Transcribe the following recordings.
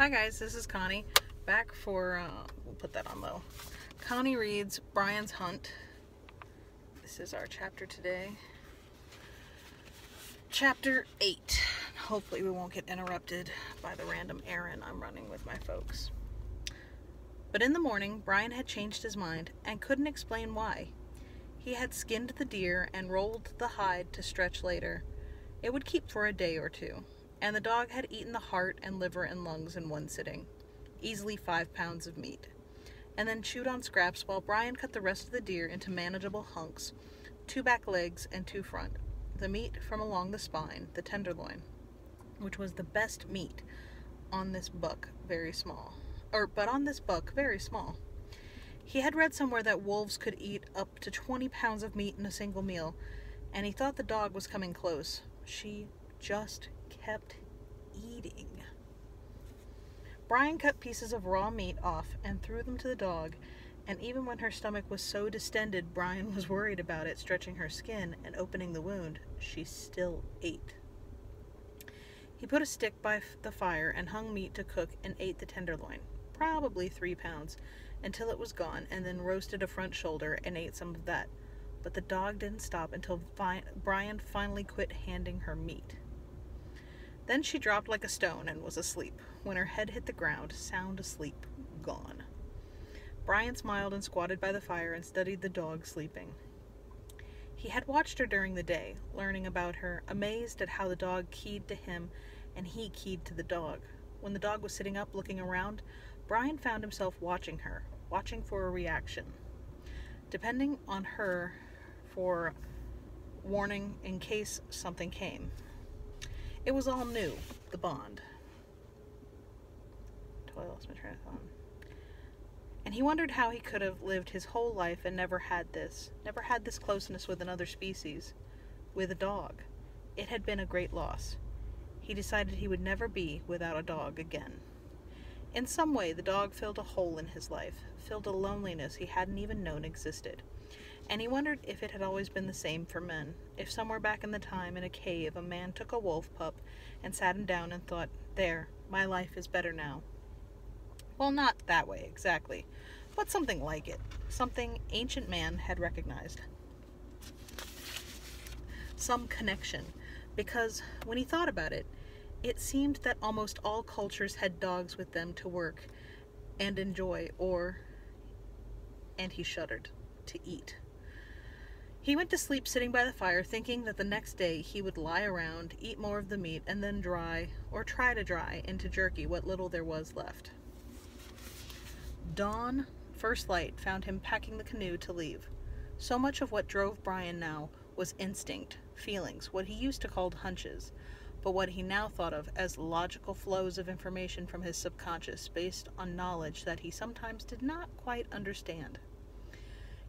Hi guys, this is Connie, back for, we'll put that on low. Connie reads Brian's Hunt. This is our chapter today. Chapter 8. Hopefully we won't get interrupted by the random errand I'm running with my folks. But in the morning, Brian had changed his mind and couldn't explain why. He had skinned the deer and rolled the hide to stretch later. It would keep for a day or two. And the dog had eaten the heart and liver and lungs in one sitting, easily 5 pounds of meat, and then chewed on scraps while Brian cut the rest of the deer into manageable hunks, 2 back legs and 2 front, the meat from along the spine, the tenderloin, which was the best meat on this buck, very small. He had read somewhere that wolves could eat up to 20 pounds of meat in a single meal, and he thought the dog was coming close. She just kept eating. Brian cut pieces of raw meat off and threw them to the dog, and even when her stomach was so distended Brian was worried about it stretching her skin and opening the wound, she still ate. He put a stick by the fire and hung meat to cook and ate the tenderloin, probably 3 pounds, until it was gone, and then roasted a front shoulder and ate some of that. But the dog didn't stop until Brian finally quit handing her meat. Then she dropped like a stone and was asleep. When her head hit the ground, sound asleep, gone. Brian smiled and squatted by the fire and studied the dog sleeping. He had watched her during the day, learning about her, amazed at how the dog keyed to him and he keyed to the dog. When the dog was sitting up looking around, Brian found himself watching her, watching for a reaction, depending on her for warning in case something came. It was all new, the bond. Totally lost my train of thought. And he wondered how he could have lived his whole life and never had this closeness with another species, with a dog. It had been a great loss. He decided he would never be without a dog again. In some way, the dog filled a hole in his life, filled a loneliness he hadn't even known existed. And he wondered if it had always been the same for men, if somewhere back in the time in a cave a man took a wolf pup and sat him down and thought, there, my life is better now. Well, not that way exactly, but something like it, something ancient man had recognized. Some connection, because when he thought about it, it seemed that almost all cultures had dogs with them to work and enjoy, and he shuddered, to eat. He went to sleep sitting by the fire, thinking that the next day he would lie around, eat more of the meat, and then dry, or try to dry, into jerky what little there was left. Dawn, first light, found him packing the canoe to leave. So much of what drove Brian now was instinct, feelings, what he used to call hunches, but what he now thought of as logical flows of information from his subconscious based on knowledge that he sometimes did not quite understand.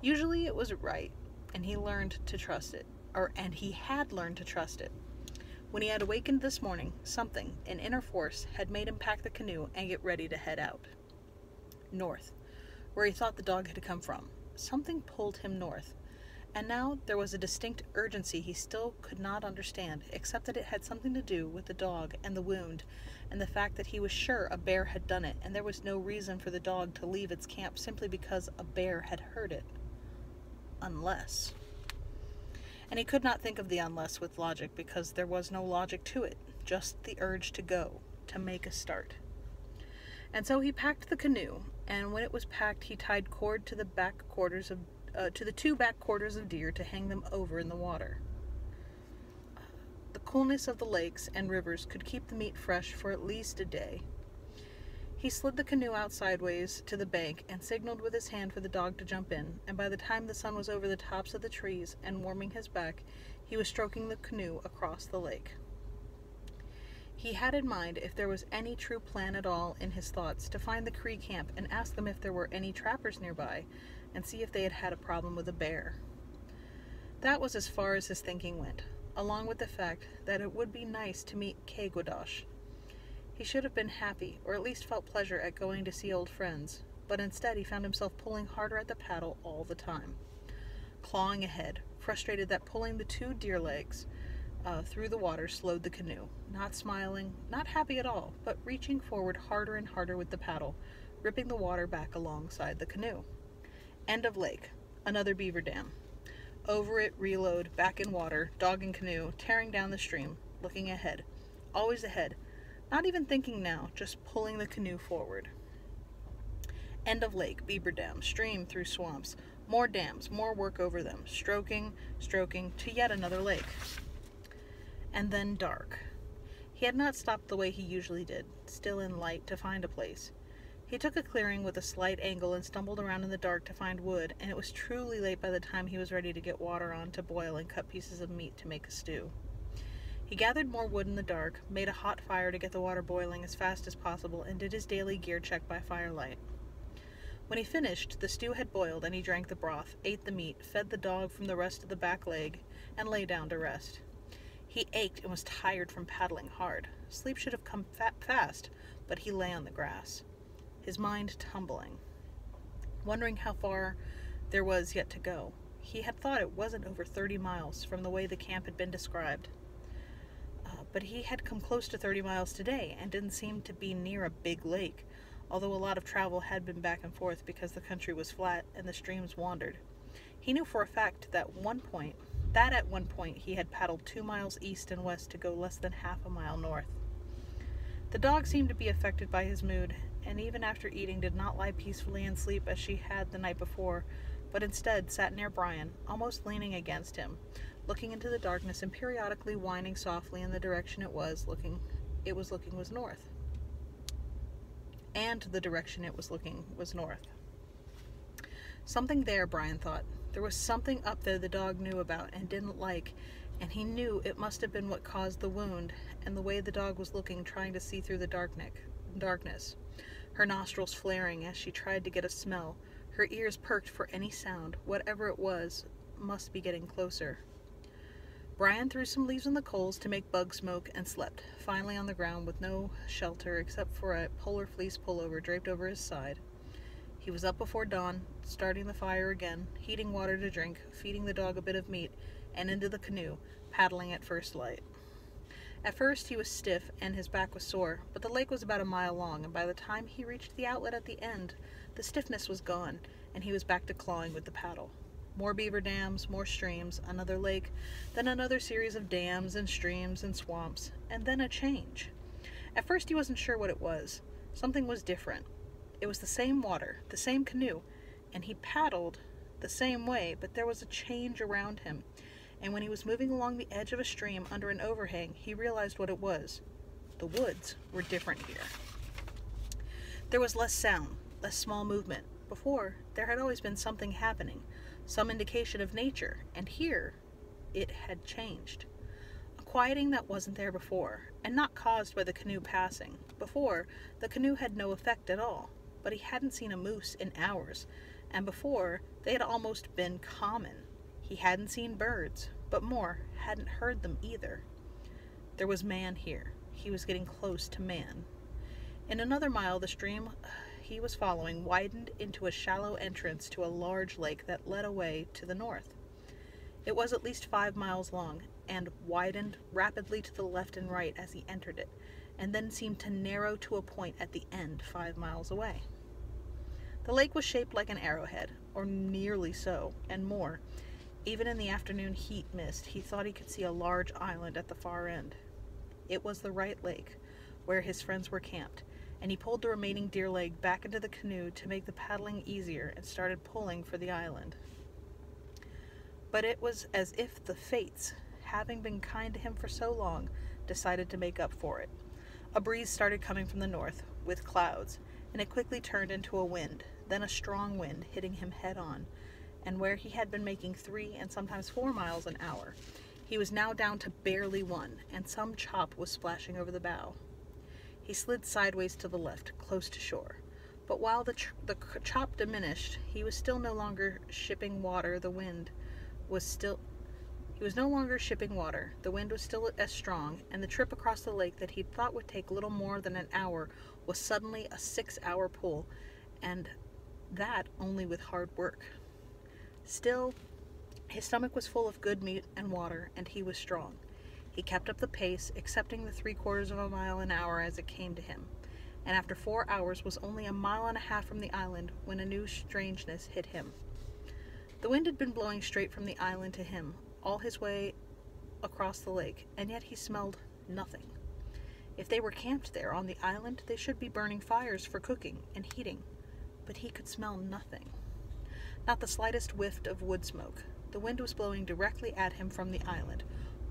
Usually it was right, and he learned to trust it, and he had learned to trust it. When he had awakened this morning, something, an inner force, had made him pack the canoe and get ready to head out. North, where he thought the dog had come from. Something pulled him north, and now there was a distinct urgency he still could not understand, except that it had something to do with the dog and the wound, and the fact that he was sure a bear had done it, and there was no reason for the dog to leave its camp simply because a bear had hurt it. Unless. And he could not think of the unless with logic, because there was no logic to it, just the urge to go, to make a start. And so he packed the canoe, and when it was packed he tied cord to the the 2 back quarters of deer to hang them over in the water. The coolness of the lakes and rivers could keep the meat fresh for at least a day. He slid the canoe out sideways to the bank and signaled with his hand for the dog to jump in, and by the time the sun was over the tops of the trees and warming his back, he was stroking the canoe across the lake. He had in mind, if there was any true plan at all in his thoughts, to find the Cree camp and ask them if there were any trappers nearby, and see if they had had a problem with a bear. That was as far as his thinking went, along with the fact that it would be nice to meet ch8. He should have been happy, or at least felt pleasure at going to see old friends, but instead he found himself pulling harder at the paddle all the time, clawing ahead, frustrated that pulling the 2 deer legs through the water slowed the canoe, not smiling, not happy at all, but reaching forward harder and harder with the paddle, ripping the water back alongside the canoe. End of lake. Another beaver dam. Over it, reload, back in water, dog and canoe, tearing down the stream, looking ahead. Always ahead. Not even thinking now, just pulling the canoe forward. End of lake, beaver dam, stream through swamps, more dams, more work over them, stroking, to yet another lake. And then dark. He had not stopped the way he usually did, still in light, to find a place. He took a clearing with a slight angle and stumbled around in the dark to find wood, and it was truly late by the time he was ready to get water on to boil and cut pieces of meat to make a stew. He gathered more wood in the dark, made a hot fire to get the water boiling as fast as possible, and did his daily gear check by firelight. When he finished, the stew had boiled, and he drank the broth, ate the meat, fed the dog from the rest of the back leg, and lay down to rest. He ached and was tired from paddling hard. Sleep should have come fast, but he lay on the grass, his mind tumbling, wondering how far there was yet to go. He had thought it wasn't over 30 miles from the way the camp had been described. But he had come close to 30 miles today and didn't seem to be near a big lake, although a lot of travel had been back and forth because the country was flat and the streams wandered. He knew for a fact that at one point he had paddled 2 miles east and west to go less than half a mile north. The dog seemed to be affected by his mood, and even after eating did not lie peacefully in sleep as she had the night before, but instead sat near Brian, almost leaning against him, looking into the darkness and periodically whining softly in the direction it was looking was north. And the direction it was looking was north. Something there, Brian thought. There was something up there the dog knew about and didn't like, and he knew it must have been what caused the wound and the way the dog was looking, trying to see through the darkness. Her nostrils flaring as she tried to get a smell, her ears perked for any sound. Whatever it was must be getting closer. Brian threw some leaves on the coals to make bug smoke and slept, finally on the ground with no shelter except for a polar fleece pullover draped over his side. He was up before dawn, starting the fire again, heating water to drink, feeding the dog a bit of meat, and into the canoe, paddling at first light. At first he was stiff and his back was sore, but the lake was about a mile long, and by the time he reached the outlet at the end, the stiffness was gone, and he was back to clawing with the paddle. More beaver dams, more streams, another lake, then another series of dams and streams and swamps, and then a change. At first he wasn't sure what it was. Something was different. It was the same water, the same canoe, and he paddled the same way, but there was a change around him, and when he was moving along the edge of a stream under an overhang, he realized what it was. The woods were different here. There was less sound, less small movement. Before, there had always been something happening, some indication of nature, and here it had changed. A quieting that wasn't there before, and not caused by the canoe passing. Before, the canoe had no effect at all, but he hadn't seen a moose in hours, and before, they had almost been common. He hadn't seen birds, but more, hadn't heard them either. There was man here. He was getting close to man. In another mile, the stream he was following widened into a shallow entrance to a large lake that led away to the north. It was at least 5 miles long, and widened rapidly to the left and right as he entered it, and then seemed to narrow to a point at the end 5 miles away. The lake was shaped like an arrowhead, or nearly so, and more. Even in the afternoon heat mist, he thought he could see a large island at the far end. It was the right lake, where his friends were camped, and he pulled the remaining deer leg back into the canoe to make the paddling easier and started pulling for the island. But it was as if the fates, having been kind to him for so long, decided to make up for it. A breeze started coming from the north, with clouds, and it quickly turned into a wind, then a strong wind hitting him head on, and where he had been making 3 and sometimes 4 miles an hour, he was now down to barely 1, and some chop was splashing over the bow. He slid sideways to the left, close to shore. But while the chop diminished, he was no longer shipping water. The wind was still as strong, and the trip across the lake that he thought would take little more than an hour was suddenly a 6-hour pull, and that only with hard work. Still, his stomach was full of good meat and water, and he was strong. He kept up the pace, accepting the 3/4 of a mile an hour as it came to him, and after 4 hours was only a mile and a half from the island when a new strangeness hit him. The wind had been blowing straight from the island to him, all his way across the lake, and yet he smelled nothing. If they were camped there on the island, they should be burning fires for cooking and heating, but he could smell nothing. Not the slightest whiff of wood smoke. The wind was blowing directly at him from the island,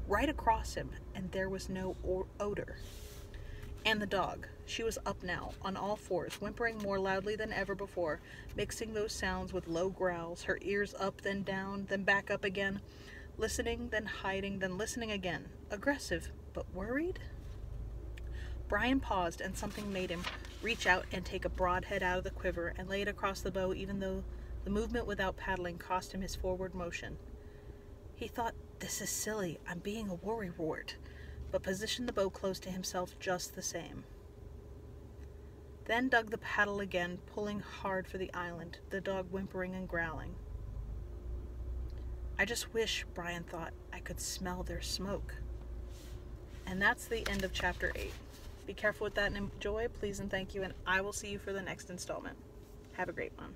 right across him, and there was no odor. And the dog. She was up now, on all fours, whimpering more loudly than ever before, mixing those sounds with low growls, her ears up, then down, then back up again, listening, then hiding, then listening again. Aggressive, but worried? Brian paused, and something made him reach out and take a broadhead out of the quiver and lay it across the bow, even though the movement without paddling cost him his forward motion. He thought, "This is silly, I'm being a worrywart," but positioned the bow close to himself just the same. Then dug the paddle again, pulling hard for the island, the dog whimpering and growling. "I just wish," Brian thought, "I could smell their smoke." And that's the end of chapter 8. Be careful with that and enjoy, please and thank you, and I will see you for the next installment. Have a great one.